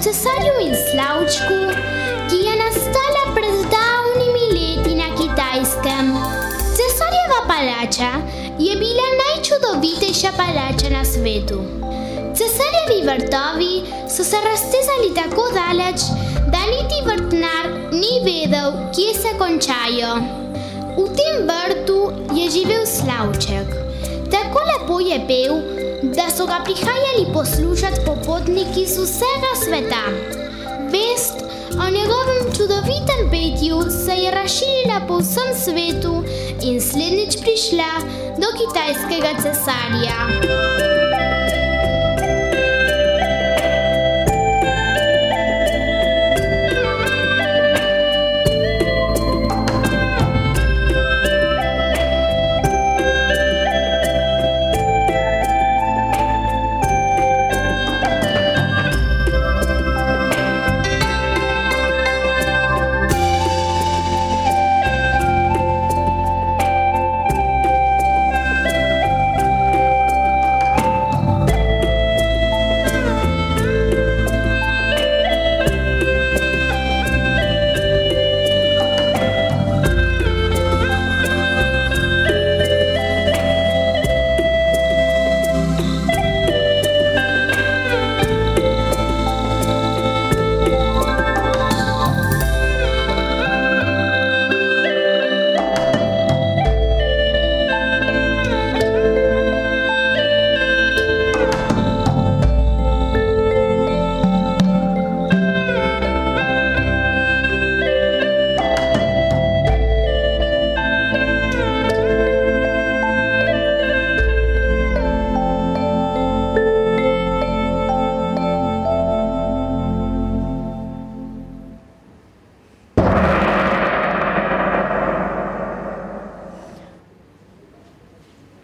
Cesariu Slaučku, ki je nastala pred davnimi leti na Kitajskem. Cesarjeva palača je bila najčudovitejša palača na svetu. Cesarjevi vrtovi so se raztezali tako daleč, da niti vrtnar ni vedel, kje se končajo. V tem vrtu je živel Slavček. Tako lepo je pel, da so ga prihajali poslušati popotniki z vsega sveta. Vest o njegovem čudovitem petju se je razširila po vsem svetu in slednjič prišla do kitajskega cesarja.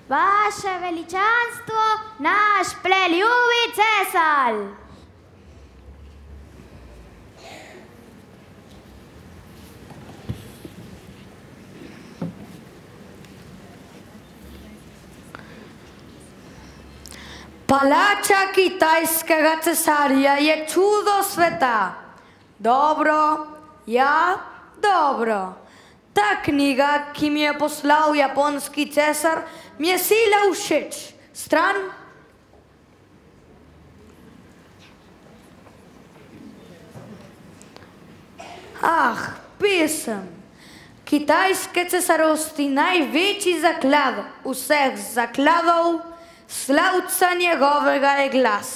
Vaše veličanstvo, naš preljubi cesar! Palača kitajskega cesarja je čudo sveta. Dobro, ja, dobro. Ta knjiga, ki mi je poslal japonski cesar, mi je sila všeč. Stran. Pesem. Kitajske cesarosti, največji zaklad vseh zakladov, slavca njegovega je glas.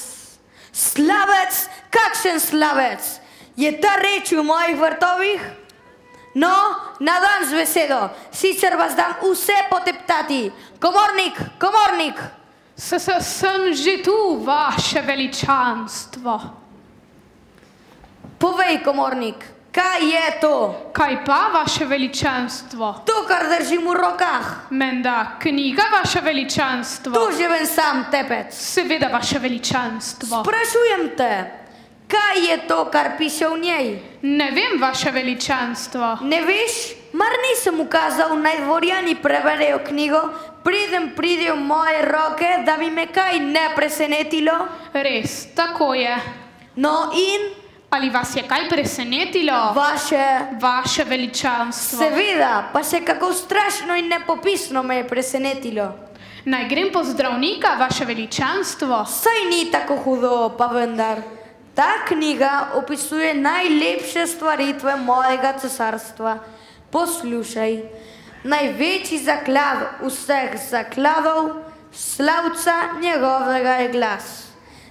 Slavec, kakšen slavec? Je ta reč v mojih vrtovih? No, na dan z besedo, sicer vas dam vse poteptati. Komornik, komornik! Sem že tu, vaše veličanstvo. Povej, komornik, kaj je to? Kaj pa, vaše veličanstvo? To, kar držim v rokah. Menda knjiga, vaše veličanstvo? Tu živen sam tepec. Seveda, vaše veličanstvo. Sprašujem te, kaj je to, kar piše v njej? Ne vem, vaše veličanstvo. Ne veš? Mar nisem ukazal, naj dvorjani preberejo knjigo, preden pridejo moje roke, da bi me kaj ne presenetilo? Res, tako je. No in? Ali vas je kaj presenetilo? Vaše veličanstvo. Seveda, pa še kako strašno in nepopisno me je presenetilo. Naj grem po zdravnika, vaše veličanstvo? Saj ni tako hudo, pa vendar. Ta knjiga opisuje najlepše stvaritve mojega cesarstva. Poslušaj, največji zaklad vseh zakladov, slavca njegovega je glas.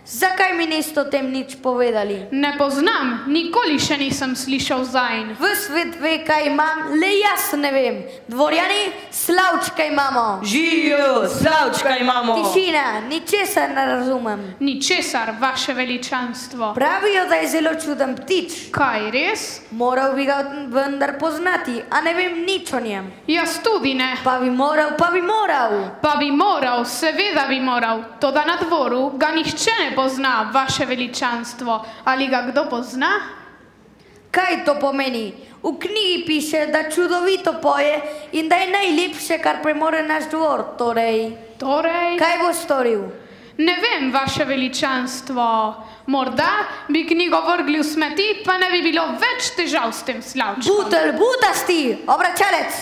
Zakaj mi niste o tem nič povedali? Ne poznam, nikoli še nisem slišal zanj. V svet ve, kaj imam, le jaz ne vem. Dvorjani, Slavčka imamo. Živijo, Slavčka imamo. Tišina, ničesar ne razumem. Ničesar, vaše veličanstvo. Pravijo, da je zelo čuden ptič. Kaj, res? Moral bi ga vendar poznati, a ne vem nič o njem. Jaz tudi ne. Pa bi moral. Pa bi moral, seveda bi moral. Toda na dvoru ga nihče ne pozna, vaše veličanstvo. Ali ga kdo pozna? Kaj to pomeni? V knjigi piše, da čudovito poje in da je najlepše, kar premore naš dvor. Torej? Kaj bo storil? Ne vem, vaše veličanstvo. Morda bi knjigo vrgli v smeti, pa ne bi bilo več težav s tem slavčkom. Butelj, butasti, obračalec.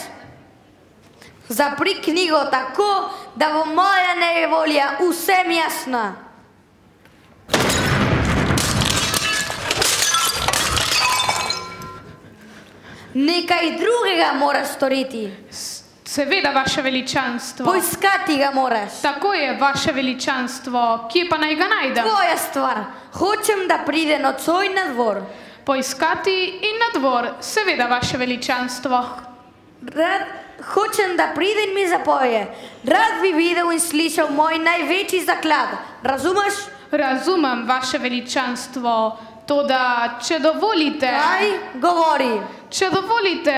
Zapri knjigo tako, da bo moja nevolja vsem jasna. Nekaj drugega moraš storiti. Seveda, vaše veličanstvo. Poiskati ga moraš. Tako je, vaše veličanstvo. Kje pa naj ga najdem? Tvoja stvar. Hočem, da pride nocoj na dvor. Poiskati in na dvor. Seveda, vaše veličanstvo. Hočem, da pride in mi zapoje. Rad bi videl in slišal moj največji zaklad. Razumeš? Razumem, vaše veličanstvo. Toda, če dovolite... Kaj? Govori. Če dovolite,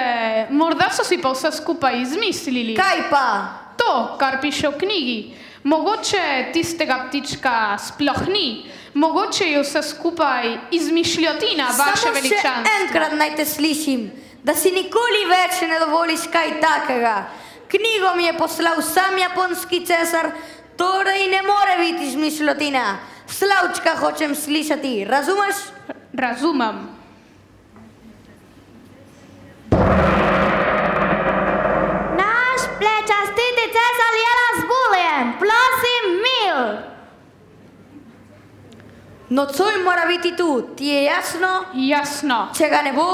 morda so si pa vse skupaj izmislili. Kaj pa? To, kar piše v knjigi. Mogoče tistega ptička sploh ni. Mogoče je vse skupaj izmišljotina, vaše veličanstvo. Samo še enkrat naj te slišim, da si nikoli več ne dovoliš kaj takega. Knjigo mi je poslal sam japonski cesar, torej ne more biti izmišljotina. Slavčka hočem slišati, razumeš? Razumem. Naš plečastiti cesar je razbuljen, prosim mil. Nocoj mora biti tu, ti je jasno? Jasno. Če ga ne bo,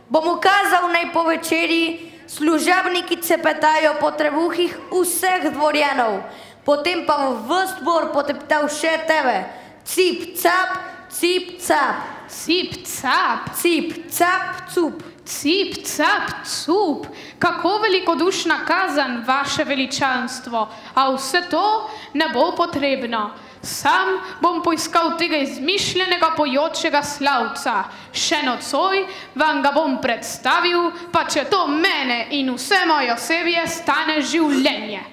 bom ukazal naj po večeri služabniki cepetajo po trebuhih vseh dvorjanov. Potem pa v ves dvor poteptal še tebe. Cip, cap, cip, cap. Cip, cap. Cip, cap, cup. Cip, cap, cup. Kako velikodušna kazan, vaše veličanstvo. A vse to ne bo potrebno. Sam bom poiskal tega izmišljenega pojočega slavca. Še nocoj vam ga bom predstavil, pa če to mene in vse moje osebje stane življenje.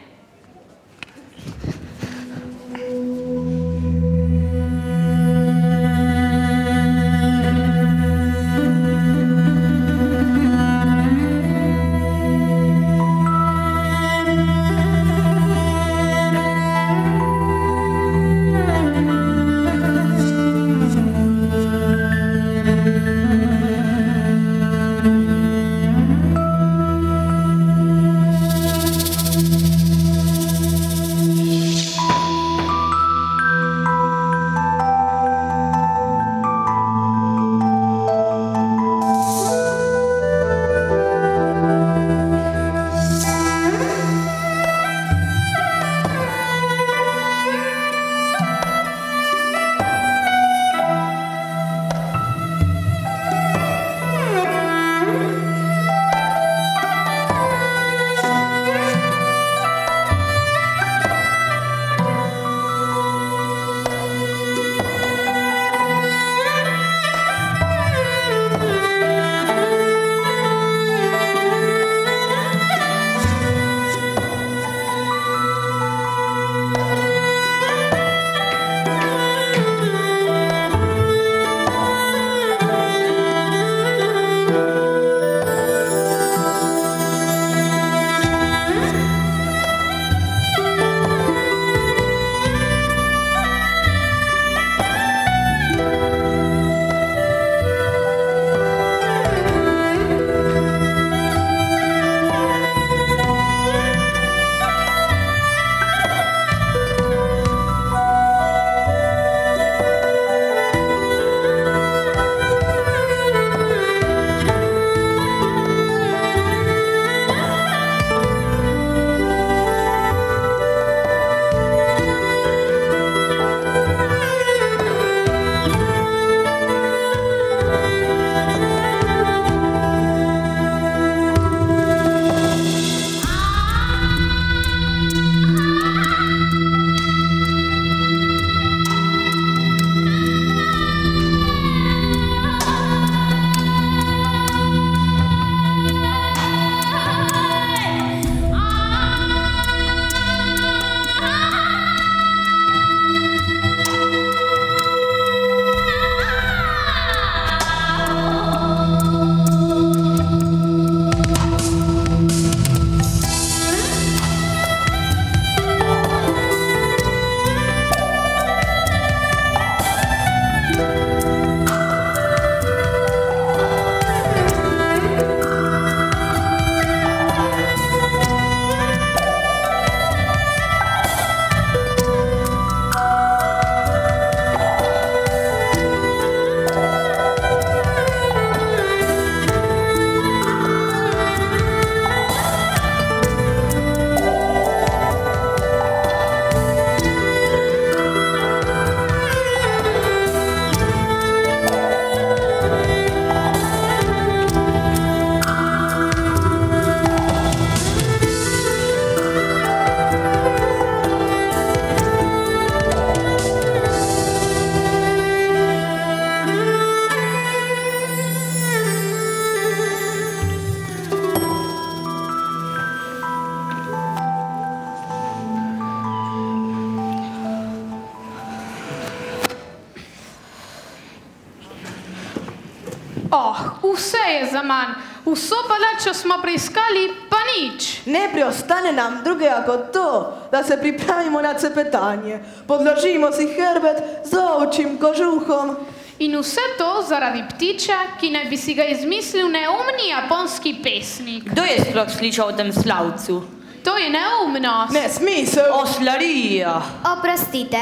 Uсе je zaman. Vso palačo smo preiskali, pa nič. Ne preostane nam drugega kot to, da se pripravimo na cepetanje. Podložimo si hrbet z ovčjim kožuhom. In vse to zaradi ptiča, ki naj bi si ga izmislil neumni japonski pesnik. Kdo je sploh slišal o tem slavcu? To je neumnost. Nesmisel. Oslarija. Oprostite.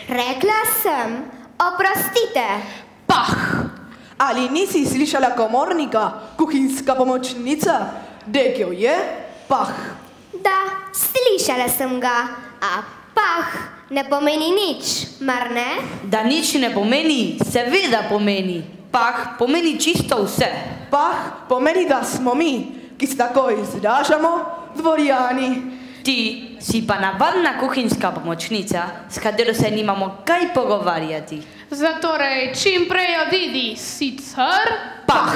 Rekla sem, oprostite. Pah! Ali nisi slišala komornika, kuhinjska pomočnica? Rekel je, pah. Da, slišala sem ga, a pah ne pomeni nič, mar ne? Da nič ne pomeni, seveda pomeni. Pah pomeni čisto vse. Pah pomeni, da smo mi, ki se tako izražamo, dvorjani. Ti si pa navadna kuhinjska pomočnica, s katero se nimamo kaj pogovarjati. Zatorej, čim prej odidi, sicer Pah!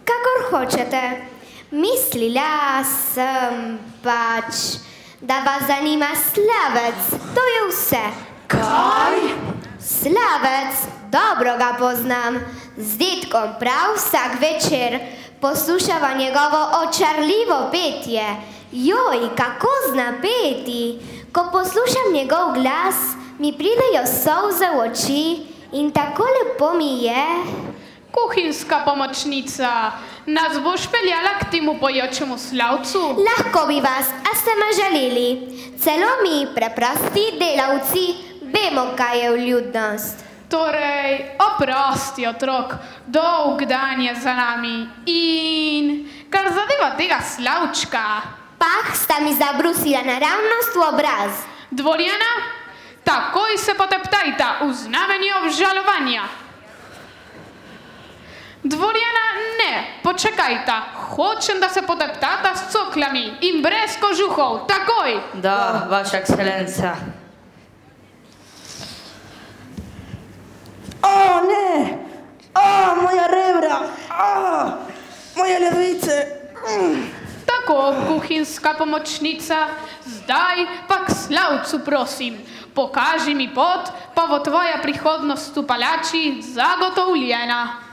Kakor hočete. Mislila sem pač, da vas zanima slavec, to je vse. Kaj? Slavec, dobro ga poznam. Z dedkom prav vsak večer poslušava njegovo očarljivo petje. Joj, kako zna peti. Ko poslušam njegov glas, mi pridejo solze v oči in tako lepo mi je. kuhinjska pomočnica, nas boš peljala k temu pojočemu slavcu? Lahko bi vas, a ste me želeli. Celo mi, preprosti delavci, vemo, kaj je vljudnost. Torej, oprosti, otrok, dolg dan je za nami. In kar zadeva tega slavčka. Pah sta mi zabrusila naravnost v obraz. Dvorjana, takoj se poteptajta v znamenju obžalovanja. Dvorjana, ne, počakajta. Hočem, da se poteptata s cokljami in brez kožuhov, takoj. Da, vaša ekscelenca. O, ne! O, moja rebra! O, moje ledvice! Tako, kuhinjska pomočnica, zdaj pa k slavcu prosim. Pokaži mi pot, pa bo tvoja prihodnost v palači zagotovljena.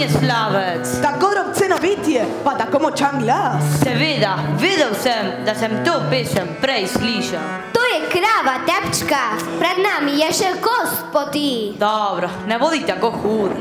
je Slavec. Tako cenovitije, pa tako močan glas. Seveda, vedel sem, da sem to pesem prej slišal. To je krava Tepčka, pred nami je še kos poti. Dobro, ne bodi tako hud.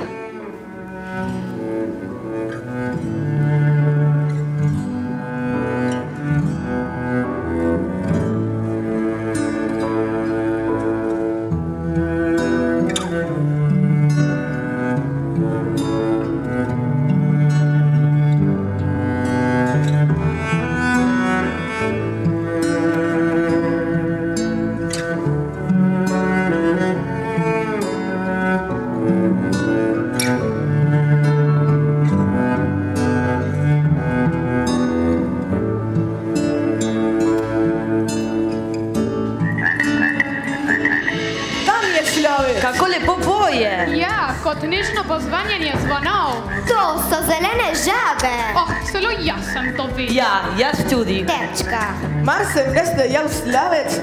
Kako lepo poje. Ja, kot nežno pozvanjanje zvonov. To so zelene žabe. Oh, celo jaz sem to videl. Ja, jaz tudi. Tepčka. Mar sem res dejal Slavec,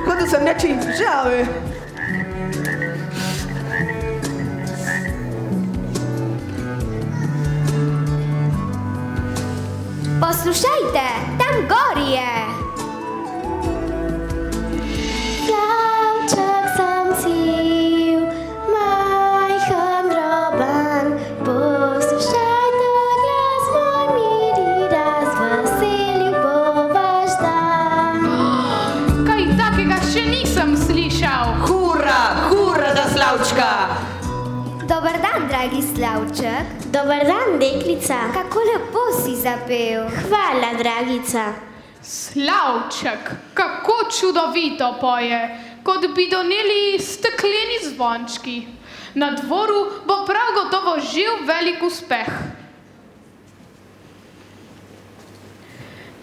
kot da sem nečim žave. Poslušajte, tam gori je. Slavček sem sil, majhen droben, poslušajte glas moj mili, razveselil bo vaš dan. Kaj takega še nisem slišal. Hura, hura za Slavčka. Dober dan, dragi Slavček. Dober dan, deklica. Kako lepo si zapel. Hvala, dragica. Slavček, kako čudovito poje, kot bi doneli stekleni zvončki. Na dvoru bo prav gotovo živ velik uspeh.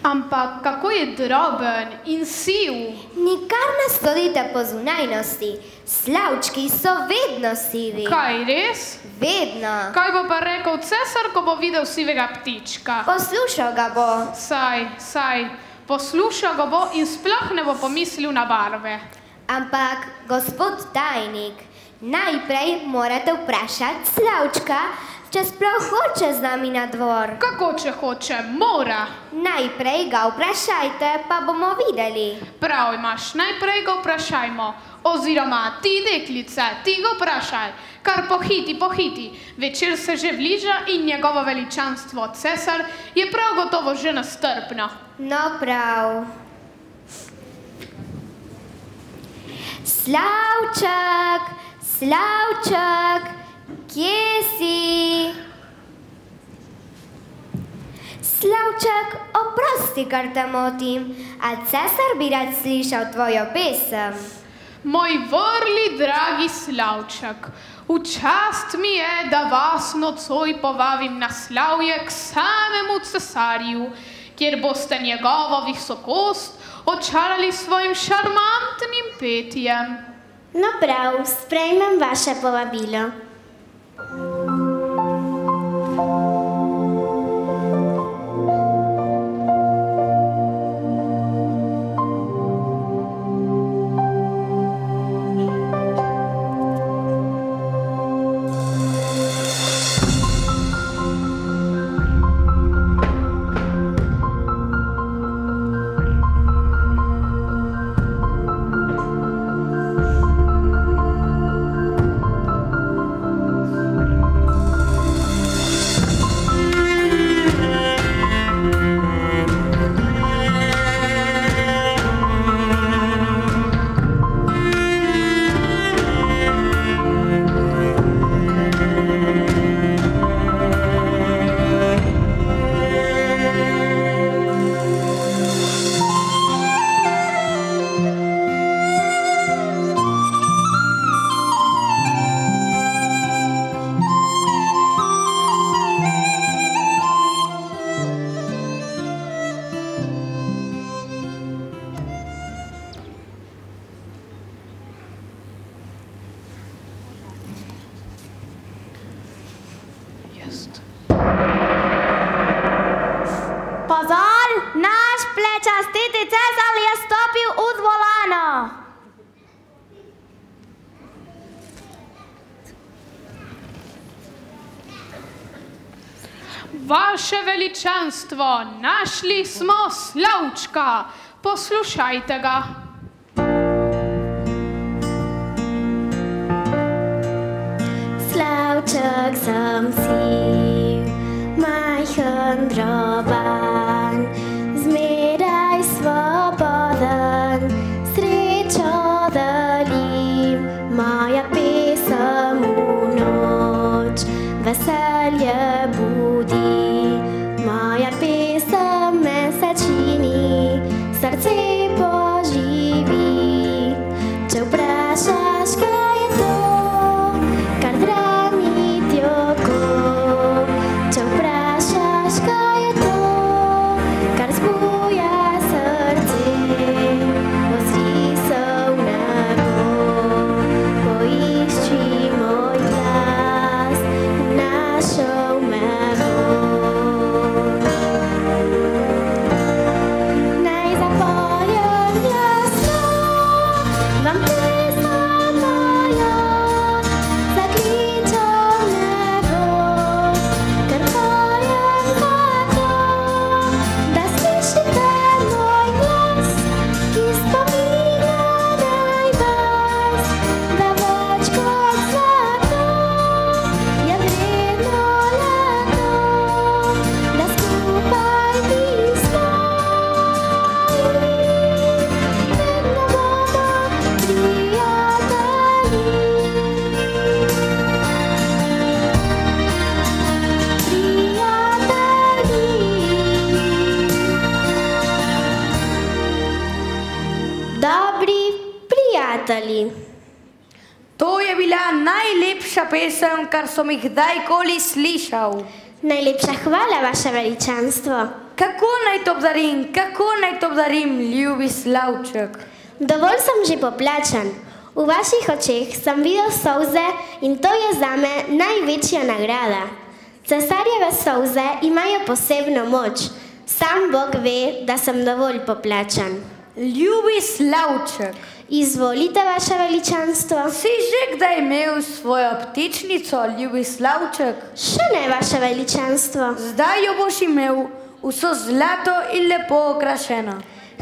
Ampak kako je droben in siv. Nikar ne stolite po zunajnosti. Slavčki so vedno sivi. Kaj res? Vedno. Kaj bo pa rekel cesar, ko bo videl sivega ptička? Poslušal ga bo. Saj, poslušal ga bo in sploh ne bo pomislil na barve. Ampak, gospod tajnik, najprej morate vprašati Slavčka, če sploh hoče z nami na dvor. Kako če hoče? Mora. Najprej ga vprašajte, pa bomo videli. Prav imaš, najprej ga vprašajmo. Oziroma, ti deklice, ti ga vprašaj. Kar pohiti. Večer se že bliža in njegovo veličanstvo cesar je prav gotovo že nestrpno. No prav. Slavček, kje si? Slavček, oprosti, kar te motim, a cesar bi rad slišal tvojo pesem. Moj vrli dragi Slavček, v čast mi je, da vas nocoj povabim na slavje k samemu cesarju, kjer boste njegovo visokost očarali svojim šarmantnim petjem. No prav, sprejmem vaše povabilo. Vaše veličanstvo, našli smo Slavčka. Poslušajte ga. Slavček sem si, majhen droban, zmeraj svoboden, srečo delim, moja pesem v noč, veselje budi, moja pesem mesečini, srce poživi. Če vprašaš, kaj je to, kar drami ti oko, če vprašaš, kaj je to, kar zbuja srce, ozri se v nebo, poišči moj glas, našel me bo. Naj zapojem glasno vam pesem mojo, zakličem nebo, ker pojem zato, da slišite moj glas, ki spominja naj vas, da več kot zlato je vredno leto, da skupaj nismo. Vedno bomo Dobri prijatelji. To je bila najlepša pesem, kar sem jih kdajkoli slišal. Najlepša hvala, vaše veličanstvo. Kako naj to obdarim, ljubi Slavček? Dovolj sem že poplačan. V vaših očeh sem videl solze in to je zame največja nagrada. Cesarjeve solze imajo posebno moč. Sam Bog ve, da sem dovolj poplačan. Ljubi Slavček, Izvolite, vaše veličanstvo. si že kdaj imel svojo ptičnico, ljubi Slavček? Še ne, vaše veličanstvo. Zdaj jo boš imel, vso zlato in lepo okrašeno.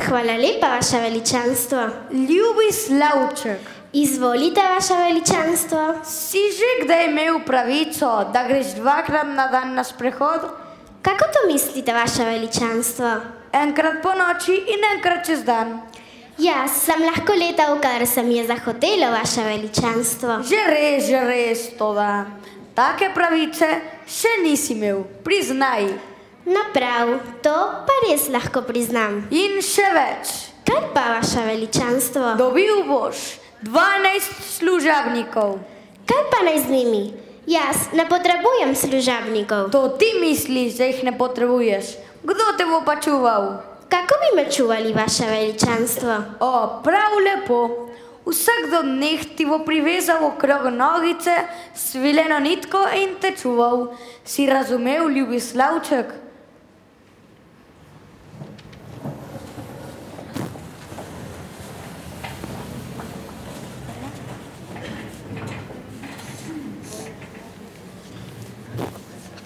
Hvala lepa, vaše veličanstvo. Ljubi Slavček, Izvolite, vaše veličanstvo. si že kdaj imel pravico, da greš dvakrat na dan na sprehod? Kako to mislite, vaše veličanstvo? Enkrat po noči in enkrat čez dan. Jaz sem lahko letal, kar se mi je zahotelo, vaše veličanstvo. Že res, toda. Take pravice še nisi imel, priznaj. No prav, to pa res lahko priznam. In še več, Kaj pa, vaše veličanstvo? dobil boš 12 služabnikov. Kaj pa naj z njimi? Jaz ne potrebujem služabnikov. To ti misliš, da jih ne potrebuješ. Kdo te bo pa čuval? Kako bi me čuvali, vaše veličanstvo? O, prav lepo. Vsak do dneh ti bo privezal okrog nogice svileno nitko in te čuval. Si razumel, ljubi Slavček?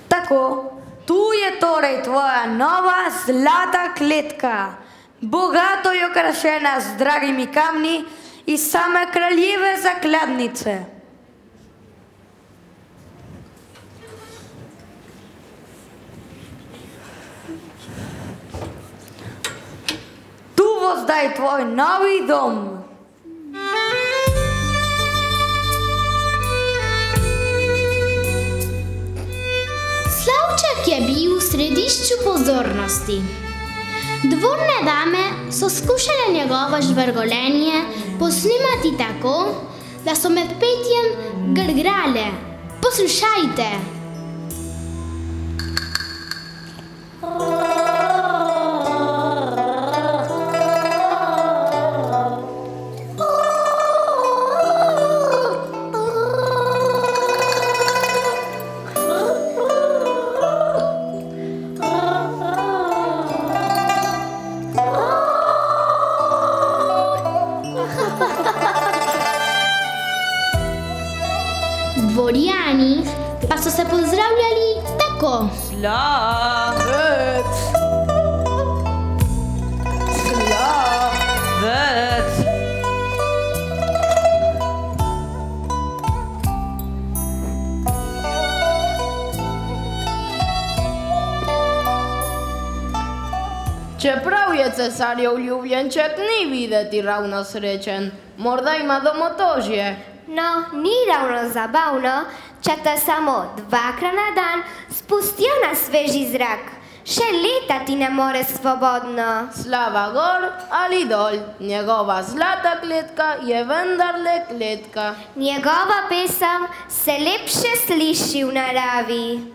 Tako, tu je torej tvoja nova zlata kletka, bogato je okrašena z dragimi kamni iz same kraljeve zakladnice. Tu bo zdaj tvoj novi dom. Slavček je bil v središču pozornosti. Dvorne dame so skušale njegovo žvrgolenje posnemati tako, da so med petjem grgrale. Poslušajte. Dvorjani pa so se pozdravljali tako visoko. Slavec. Čeprav je cesarjev ljubljenček, ni videti ravno srečen. Morda ima domotožje. No, ni ravno zabavno, če te samo dvakrat na dan spustijo na sveži zrak. Še leta ti ne more svobodno. Slava gor ali dol, njegova zlata kletka je vendarle kletka. Njegova pesem se lepše sliši v naravi.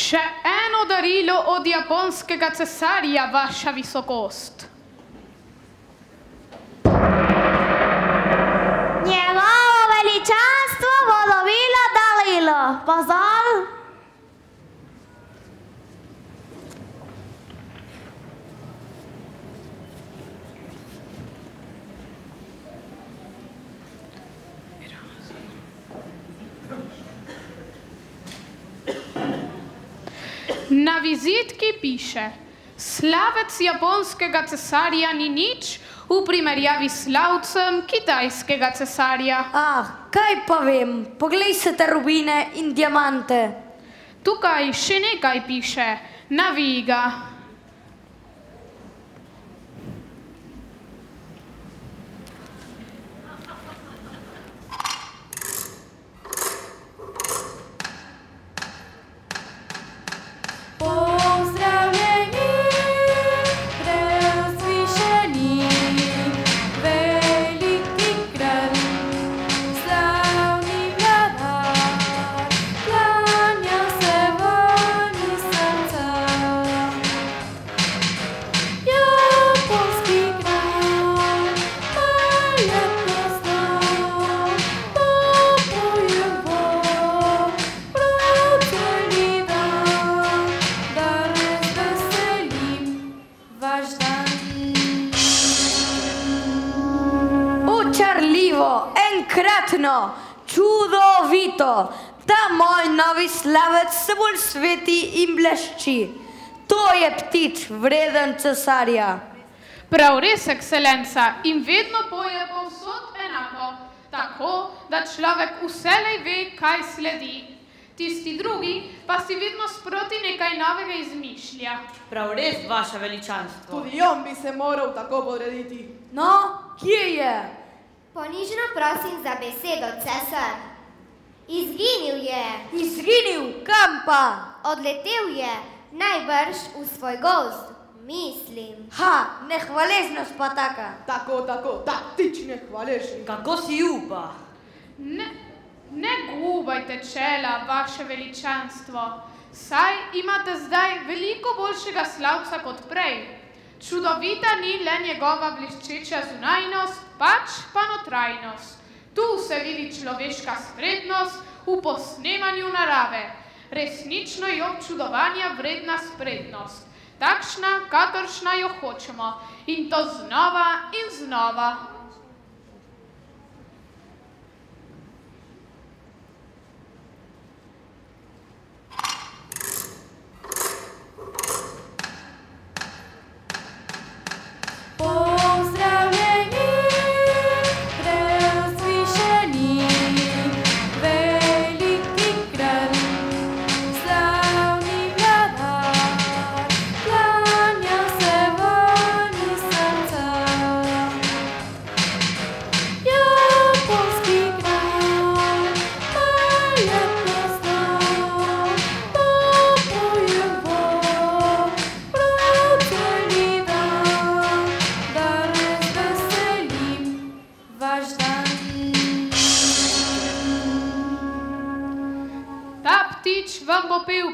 Še eno darilo od japonskega cesarja, vaša visokost. Njegovo veličanstvo bo dobilo darilo. Pozor! Na vizitki piše: slavec japonskega cesarja ni nič v primerjavi s slavcem kitajskega cesarja. Kaj pa vem, poglej se te rubine in diamante. Tukaj še nekaj piše: naviga. Enkratno, čudovito, ta moj novi slavec se bolj sveti in blešči. To je ptič, vreden cesarja. Prav res, ekscelenca, in vedno poje povsod enako, tako, da človek vselej ve, kaj sledi. Tisti drugi pa si vedno sproti nekaj novega izmišlja. Prav res, vaša veličanstvo. Tudi on bi se moral tako podrediti. No, kje je? Ponižno prosim za besedo, cesar. Izginil je. Izginil, kam pa? Odletel je, najbrž v svoj gozd, mislim. Nehvaležnost pa taka. Tako, ta ptič nehvaležni. Kako si upa? Ne gubajte čela, vaše veličanstvo, saj imate zdaj veliko boljšega slavca kot prej. Čudovita ni le njegova bleščeča zunajnost, pač pa notrajnost. Tu se vidi človeška spretnost v posnemanju narave, resnično je občudovanja vredna spretnost, takšna, kakršna jo hočemo, in to znova in znova.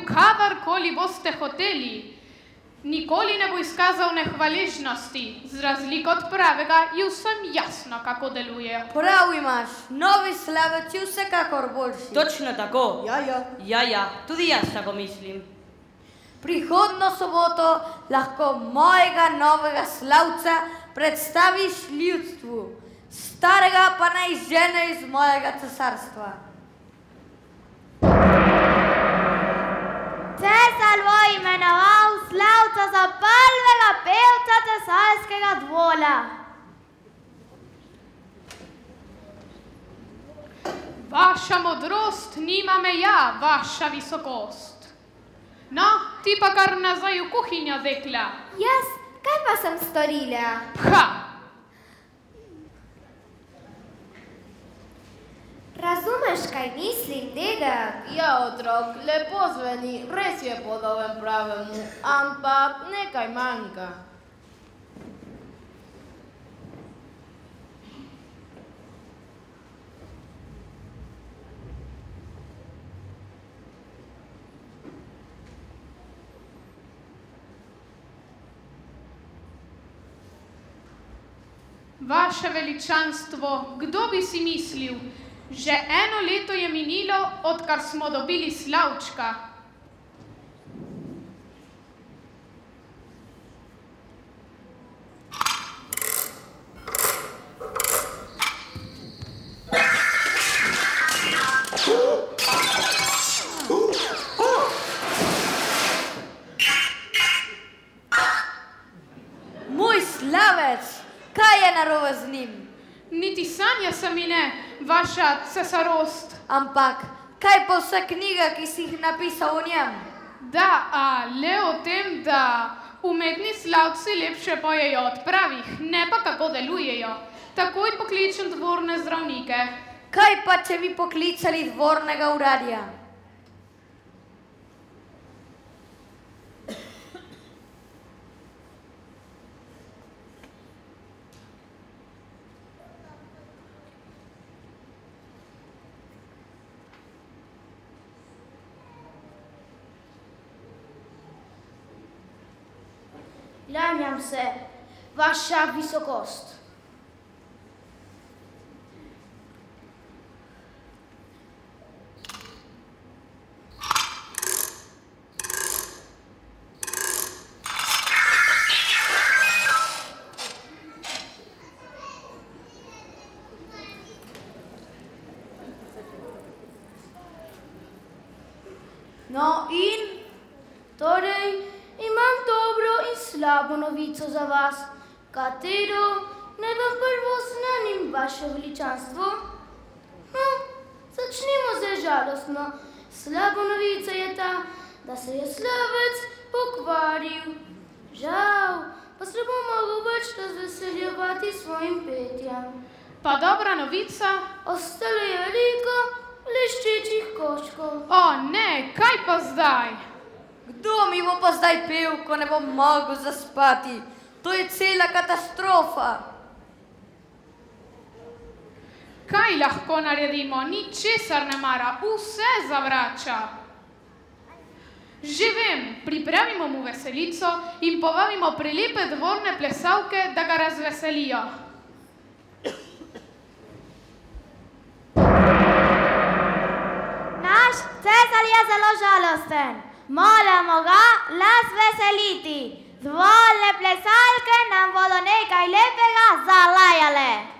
Kadarkoli boste hoteli. Nikoli ne bo izkazal nehvaležnosti, z razliko od pravega je vsem jasno, kako deluje. Prav imaš, novi slavec je vsekakor boljši. Točno tako. Ja. Tudi jaz tako mislim. Prihodno soboto lahko mojega novega slavca predstaviš ljudstvu, starega pa naj žene iz mojega cesarstva. Cesar bo imenoval slavca za prvega pevca cesarskega dvora. Vaša modrost nima meja, vaša visokost. No, ti pa kar nazaj v kuhinjo, dekla. Jaz, kaj pa sem storila? Ha! Razumeš, kaj mislim, dedek? Ja, otrok, lepo zveni, res je podoben pravemu, ampak nekaj manjka. Vaše veličanstvo, kdo bi si mislil? Že 1 leto je minilo, odkar smo dobili slavčka. Moj slavec, kaj je narobe z njim? Niti sanja se mi ne, vaša cesarost. Ampak, kaj pa vse knjige, ki si jih napisal o njem? Da, a le o tem, da umetni slavci lepše pojejo od pravih, ne pa kako delujejo. Takoj pokličem dvorne zdravnike. Kaj pa, če bi poklicali dvornega uradja? Klanjam se, vaša visokost. No in, torej, imam dobro in slabo novico za vas, katero naj vam prvo oznanim, vaše veličanstvo. Začnimo zdaj žalostno. Slaba novica je ta, da se je slavec pokvaril. Žal, pa se bo mogel več razveseljevati svojim petjem. Pa dobra novica? Ostalo je veliko bleščečih koščkov. O ne, kaj pa zdaj? Kdo mi bo pa zdaj pel, ko ne bom mogel zaspati? To je cela katastrofa. Kaj lahko naredimo? Ničesar ne mara, vse zavrača. Že vem, pripravimo mu veselico in povabimo prelepe dvorne plesalke, da ga razveselijo. Naš cesar je zelo žalosten. Moramo ga razveseliti. Dvorne plesalke nam bodo nekaj lepega zalajale.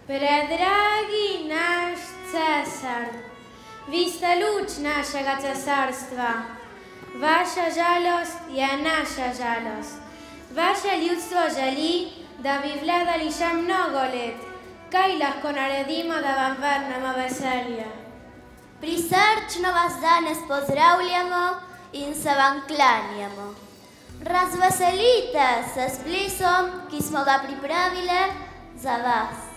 Predragi naš cesar, vi ste luč našega cesarstva. Vaša žalost je naša žalost. Vaše ljudstvo želi, da bi vladali še mnogo let. Kaj lahko naredimo, da vam vrnemo veselje? Prisrčno vas danes pozdravljamo in se vam klanjamo. Razveselite se s plesom, ki smo ga pripravili za vas.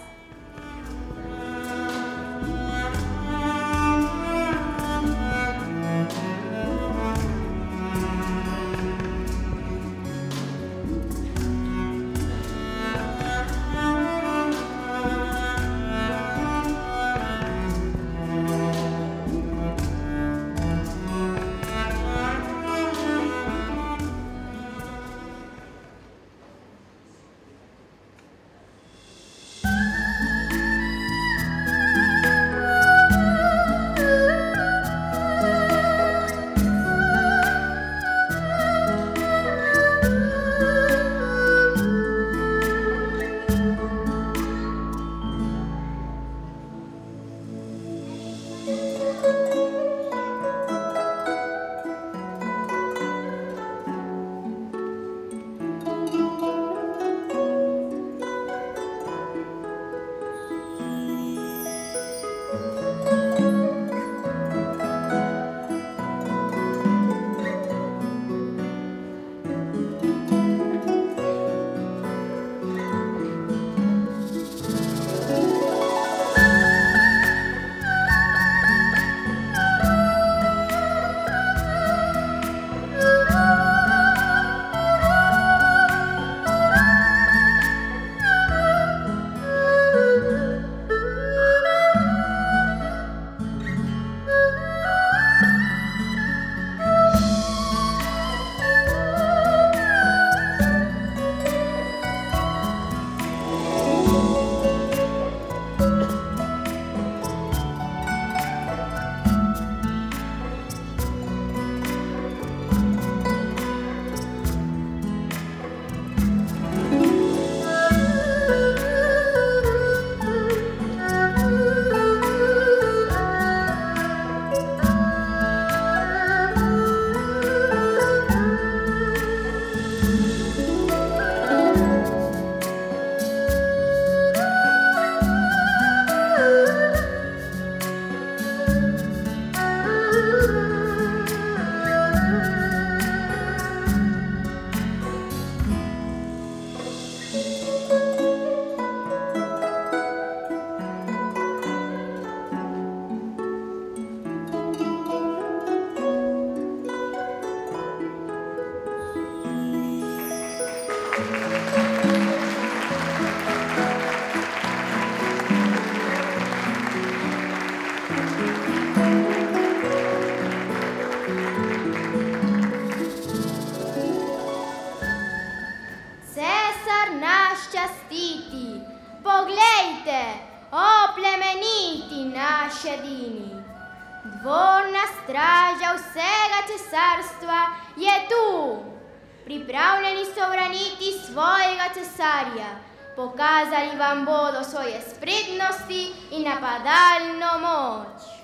Dvorna straža vsega cesarstva je tu. Pripravljeni so braniti svojega cesarja. Pokazali vam bodo svoje spretnosti in napadalno moč.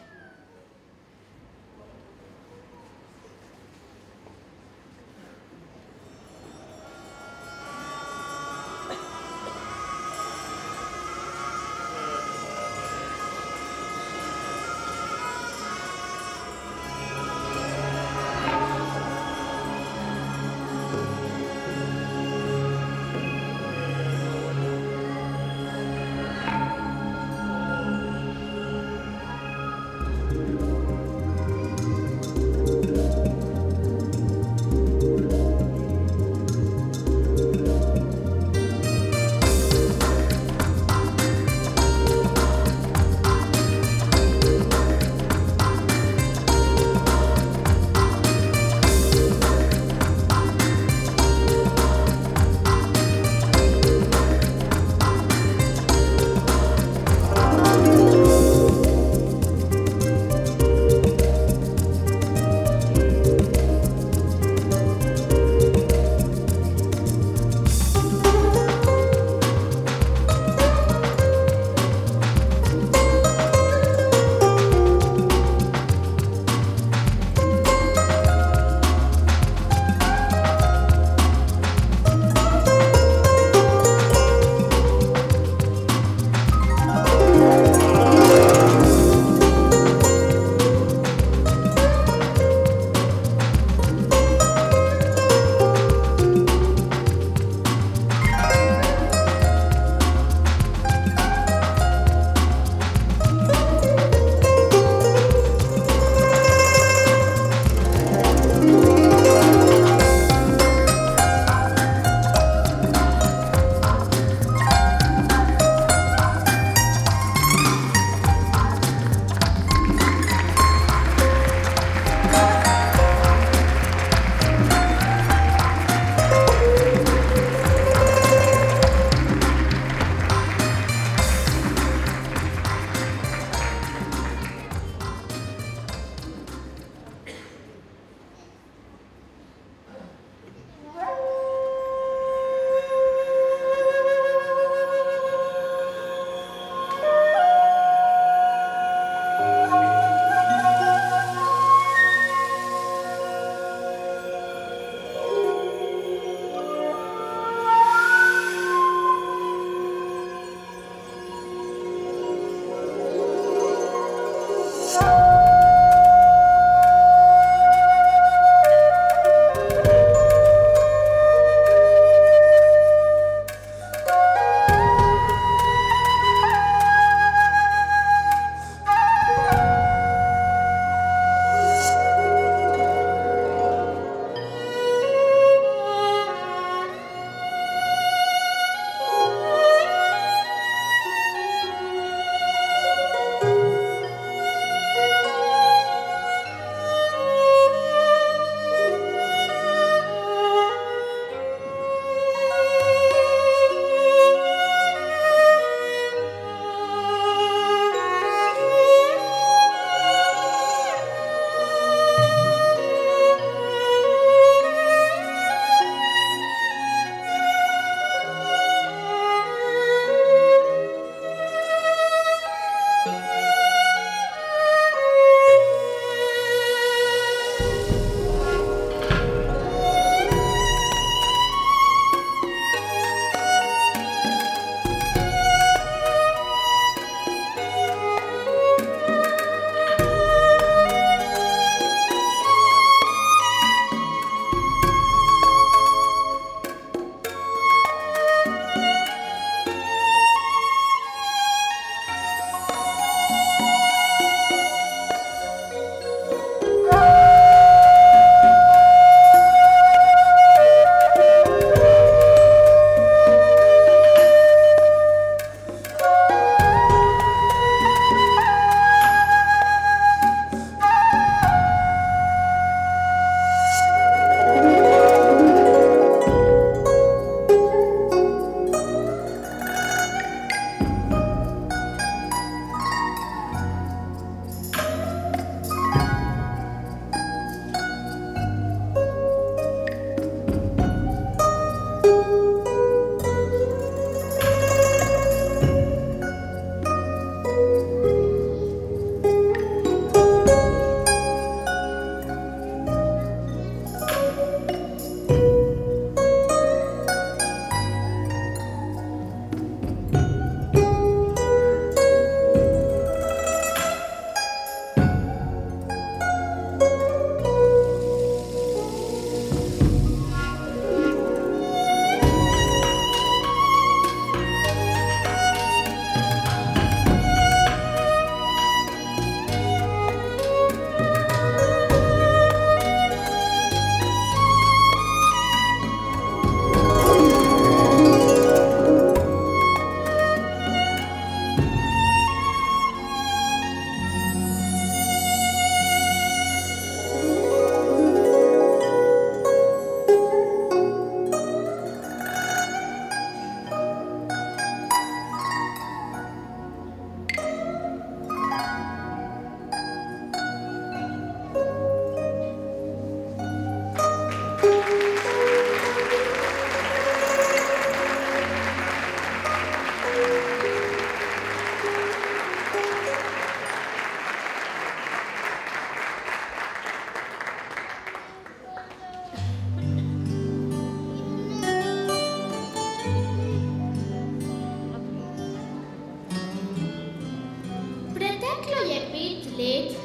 Teklo je 5 let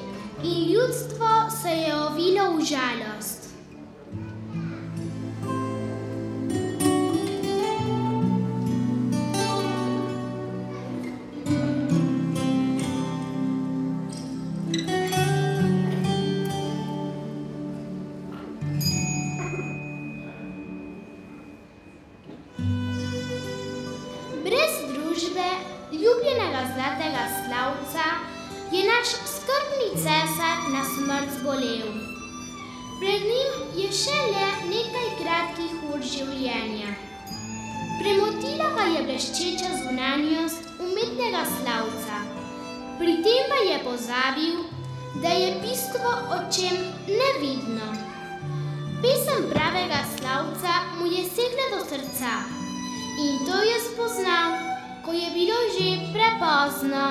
in ljudstvo se je ovilo v žalost. Brez družbe ljubljenega zlatega slavca je naš skrbni cesar na smrt zbolel. Pred njim je šele nekaj kratkih ur življenja. Premotila ga je bleščeča zunanjost umetnega slavca. Pri tem pa je pozabil, da je bistvo očem nevidno. Pesem pravega slavca mu je segla do srca. In to je spoznal, ko je bilo že prepozno.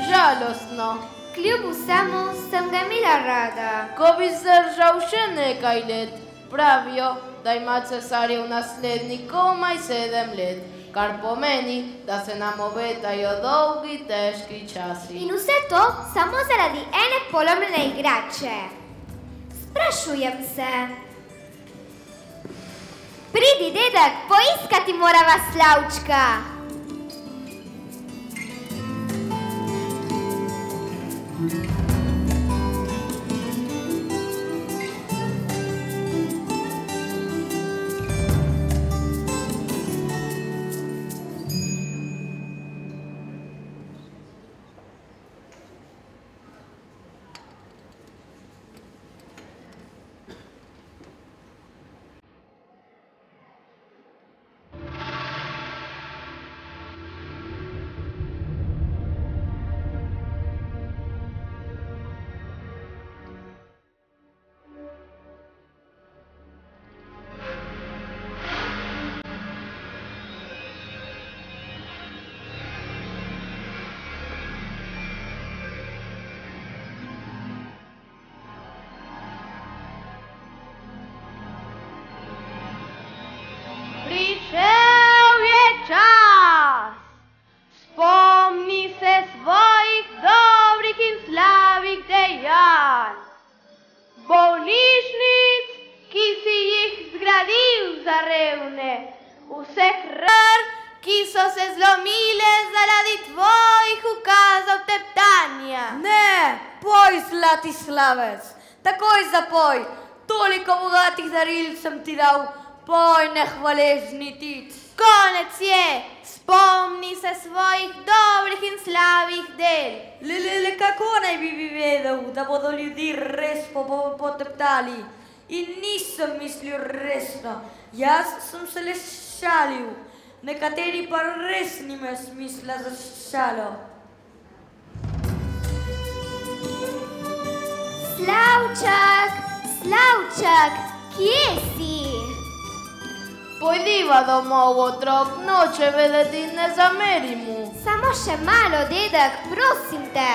Žalostno. Kljub vsemu sem ga imela rada. Ko bi zdržal še nekaj let, pravijo, da ima cesarjev naslednik komaj 7 let, kar pomeni, da se nam obetajo dolgi, težki časi. In vse to samo zaradi ene polomljene igrače. Sprašujem se. Pridi, dedek, poiskati morava slavčka. Prišel je čas, spomni se svojih dobrih in slavih dejanj. Bolnišnic, ki si jih zgradil za revne, vseh ran, ki so se zlomile zaradi tvojih ukazov teptanja. Ne, poj, zlati slavec, takoj zapoj, toliko bogatih daril sem ti dal. Poj, nehvaležni tic. Konec je, spomni se svojih dobrih in slavih del. Le, kako naj bi vedel, da bodo ljudi res poteptali? In nisem mislil resno, jaz sem se le šalil. Nekateri pa res nime smisla za šalo. Slavček, Slavček, kje si? Pojdiva domov, otrok, noče vedeti, ne zameri mu. Samo še malo, dedek, prosim te.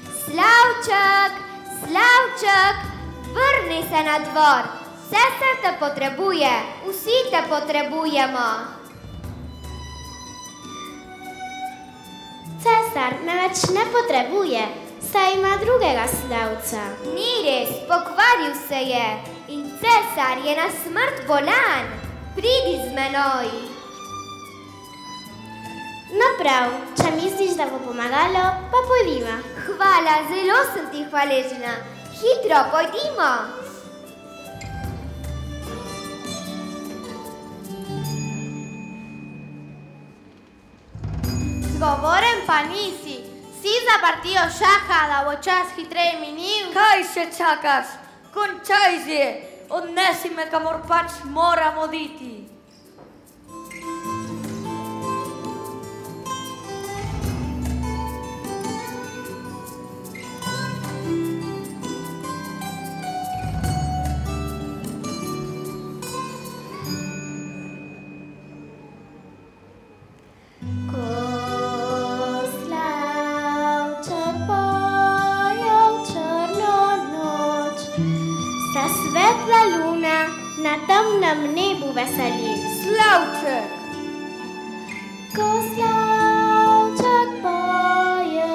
Slavček, Slavček, vrni se na dvor. Sesar te potrebuje, vsi te potrebujemo. Cesar me več ne potrebuje, saj ima drugega slavca. Ni res, pokvaril se je. In cesar je na smrt bolan. Pridi z menoj. No prav, če misliš, da bo pomagalo, pa pojdiva. Hvala, zelo sem ti hvaležna. Hitro, pojdimo. Zgovoren pa nisi. Si za partijo šaha, da bo čas hitreje minil. Kaj še čakaš? Končaj že, odnesi me, kamor pač moram oditi. Ko slavček na temnem nebu veseli. Slavček! Ko slavček poje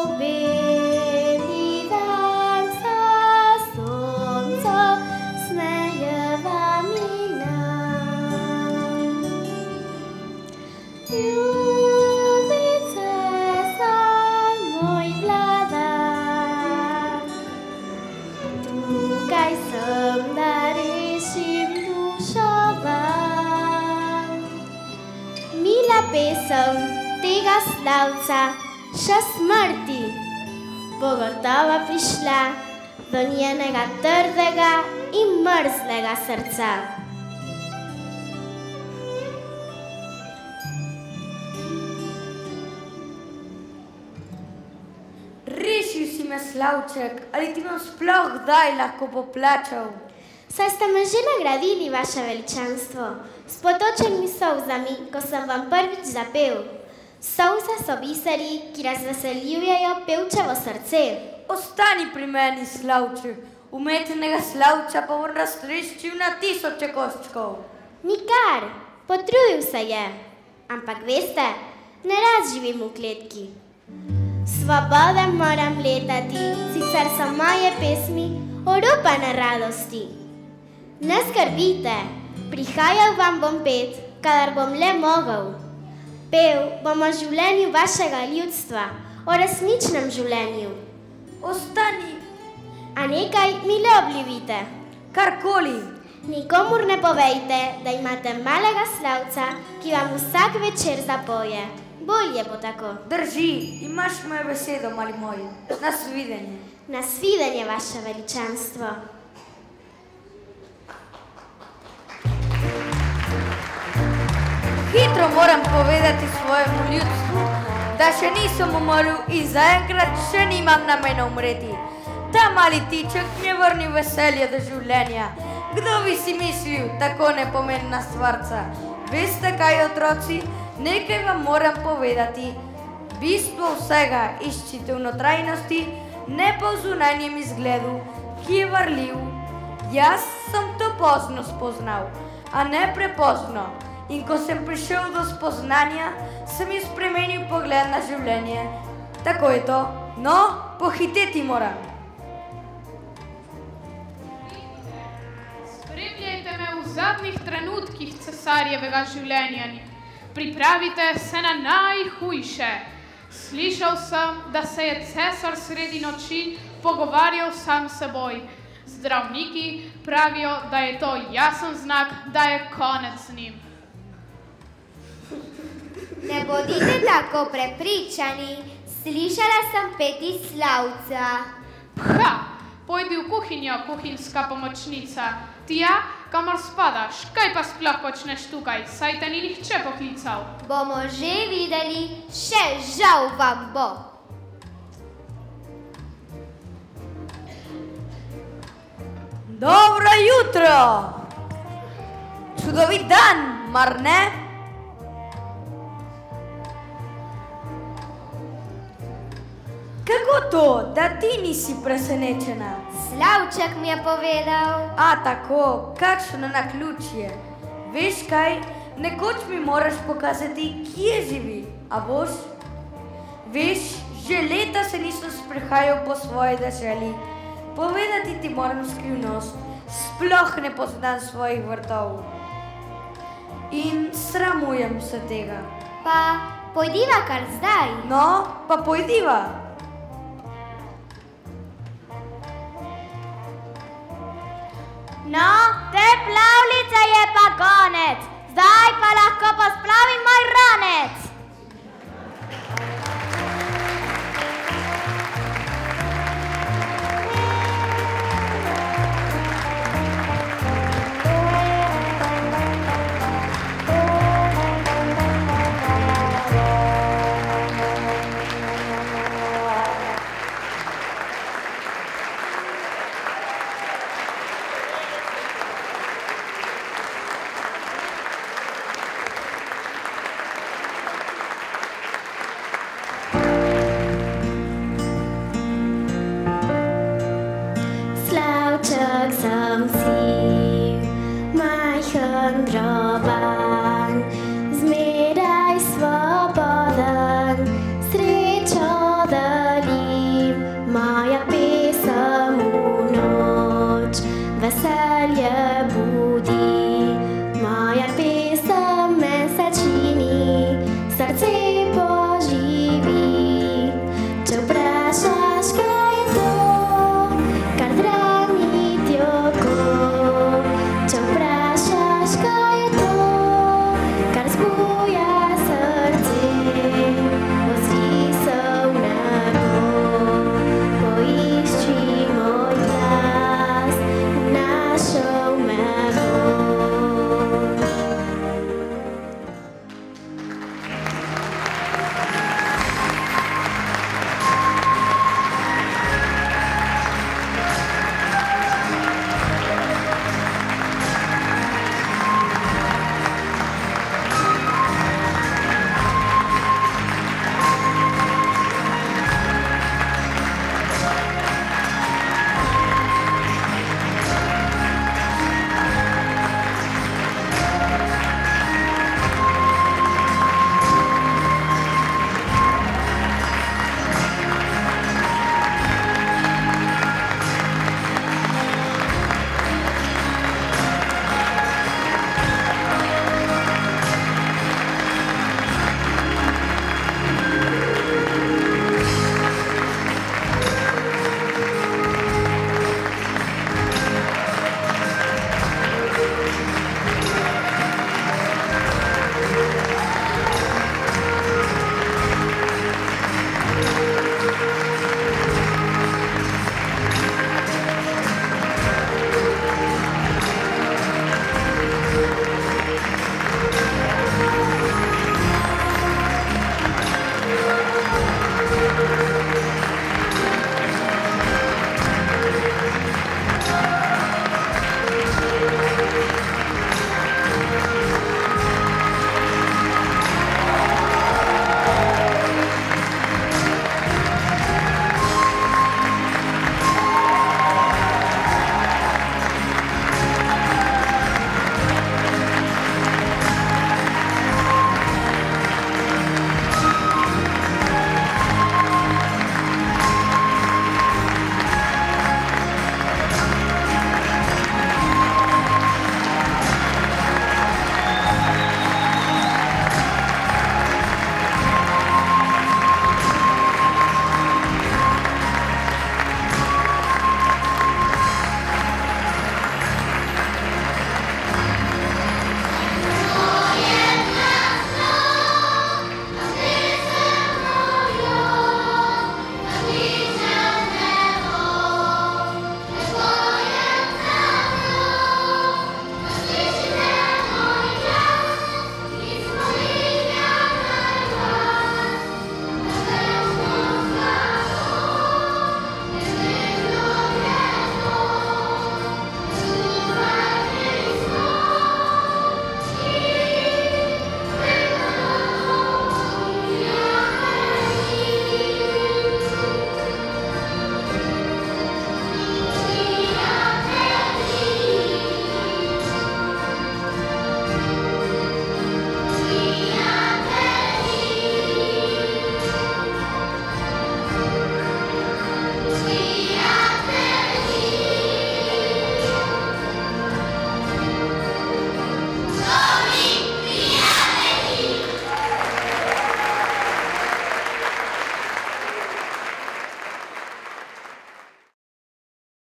v beli dan, sa sonco smejeva mi nam. Ljubice sa moj vlada, tukaj sem, da rešim dušovan. Mila pesem tega slavca še smrti bo gotovo prišla do njenega trdega in mrzlega srca. Rešil si me, Slavček, ali ti bom sploh kdaj lahko poplačal? Saj ste me že nagradili, vaše veličanstvo, s potočenimi solzami, ko sem vam prvič zapel. Solze so biseri, ki razveseljujejo pevčevo srce. Ostani pri meni, Slavček. Umetnega slavča pa bom raztreščil na 1000 koščkov. Nikar, potrudil se je. Ampak veste, ne rad živim v kletki. Svoboden moram letati, sicer so moje pesmi orupane radosti. Ne skrbite, prihajal vam bom pet, kadar bom le mogel. Pel bom o življenju vašega ljudstva, o resničnem življenju. Ostani. A nekaj mi le obljubite. Karkoli. Nikomur ne povejte, da imate malega slavca, ki vam vsak večer zapoje. Bolje bo tako. Drži, imaš mojo besedo, mali moj. Nasvidenje. Nasvidenje, vaše veličanstvo. Hitro moram povedati svojemu ljudstvu, da še nisem umrl in zaenkrat še nimam namena umreti. Ta mali tiček mi je vrnil veselje do življenja. Kdo bi si mislil, tako nepomembna stvarca? Veste kaj, otroci? Nekaj vam moram povedati. Bistvo vsega iščite v notranjosti, ne pa v zunanjem izgledu, ki je varljiv. Jaz sem to pozno spoznal, a ne prepozno. In ko sem prišel do spoznanja, sem ji spremenil pogled na življenje. Tako je to. No, pohiteti moram. Spremljajte me v zadnjih trenutkih cesarjevega življenja. Pripravite se na najhujše. Slišal sem, da se je cesar sredi noči pogovarjal sam s seboj. Zdravniki pravijo, da je to jasen znak, da je konec z njim. Ne bodite tako prepričani, slišala sem peti slavca. Pha, pojdi v kuhinjo, kuhinjska pomočnica. Tja, kamor spadaš, kaj pa sploh počneš tukaj, saj te ni nihče poklical. Bomo že videli, še žal vam bo. Dobro jutro! Čudovit dan, mar ne? Kako to, da ti nisi presenečena? Slavček mi je povedal. A tako, kakšno naključje. Veš kaj, nekoč mi moraš pokazati, kje živi, a boš? Veš, že leta se nisem sprehajal po svoji deželi. Povedati ti moram skrivnost, sploh ne poznam svojih vrtov. In sramujem se tega. Pa pojdiva kar zdaj. No, pa pojdiva. No, te plavljice je pa konec. Zdaj pa lahko pospravim moj ranec. Жа